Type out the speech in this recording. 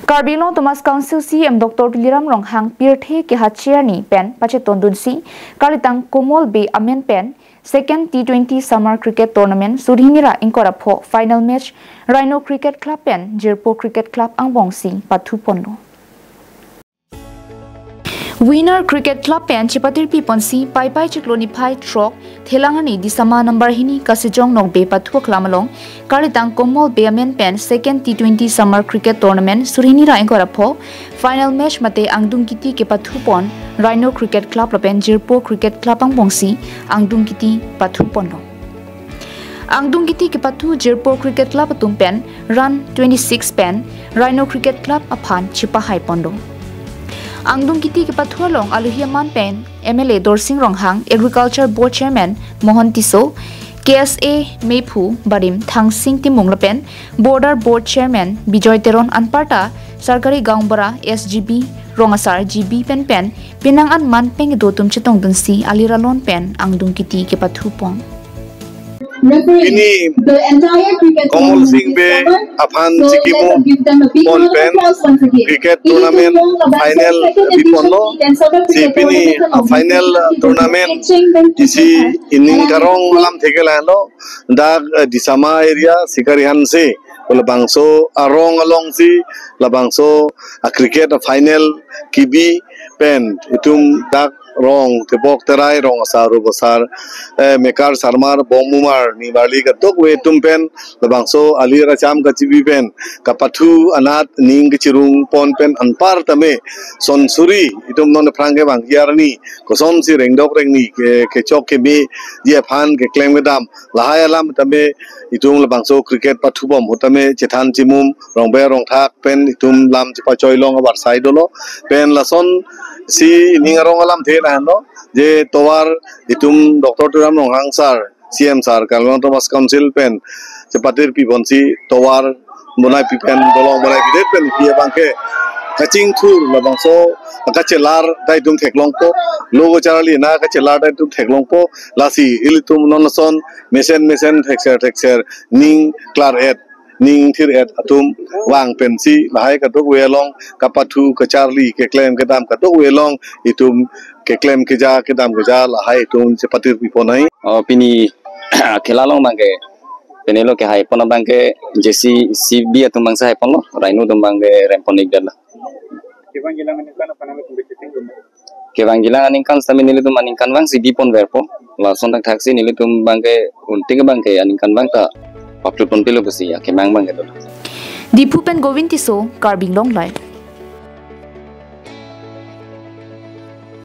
Karbilo Thomas Council CM Dr. Liram Ronghang Pirthe ke Hachiani pen Pacheton Dunsi Kalitang Komol Bey amenpen second T20 Summer Cricket Tournament Sudhinira Inkorapho final match Rhino Cricket Club pen Jirpo Cricket Club Angbong Sing Pathupono Winner Cricket Club pen Chipatir Piponsi Pai Pai Chikloni Pai Trok Thelangani Disama number hini Kasijong Nok Be Pathu Klamalong Kalitang Komol Bey amenpen second T20 Summer Cricket Tournament Sudhinira Inkorapho final match mate angdung kiti ke Pathupon Rhino Cricket Club lapen Jirpo Cricket Club Angbong Sing angdung kiti Pathupono Angdung kiti ke Pathu Jirpo Cricket Club tumpen run 26 pen Rhino Cricket Club aphan Chipahai Pondo Angdung kiti ke Pathualong Aluhiaman pen MLA Dorsing Ronghang Agriculture Board Chairman Mohan Tiso KSA Mepu Barim Thangsing Timung lapen Border Board Chairman Bijoy Teron Anparta Sarkari Gaungbara SGB Rongasar GB pen Pinangan man peng dotum chetong dunsi aliralon pen angdung kiti ke Pathupong Ini Komol Bey aphan Sikimu pon pen cricket tournament final bipono si pini final tournament isi inning karong alam thegelano dag disama area sikarihan se labangso arong along si labangso cricket final kibi pen itum dag rong tebok terai rong asaru besar mekar sarmar bomumar ni bali katok we tumpen labangso ali racham kachibi pen kapathu anat ning chirung pon pen anpar tame sonsuri itum non frange bang yarni koson si rengdok rengni ke chok ke me ye phan ke klem gedam lahaya lam tame itum labangso cricket pathu bom hotame chethan chimum rongbe rong thak pen itum lam chipa choilong abar saidolo pen lason si ningarong alam the no je towar itum Dr. Turam Ronghang sar CM sar Kalmang Thomas Council pen sepatir pibonsi towar monai pipen bolong monai bidet pen pia bangke kacing thur labangso kachelar dai tum theklongpo logo charali na kachelar dai tum theklongpo lasi ilitum nonason mesen thexer ning klar et ning thir et atum wang pensi lahai katok welong kapathu kacharli ke claim kedam katok welong itum ke claim keja kedam keja lahai itum sepatir piponai pini khelalong bangke penelo ke hai pon bangke jesi cb atum bangsa hai pon lo Rhino tum bangke remponik dala kebang gilang aningkan sami nili tum aningkan bang cb pon verpo la sontak taksi nili tum bangke unting bangke aningkan bangka Paklu pun pelu besi ya kemang bang gitu. Dipupen Govin Tiso Karbing Long Life.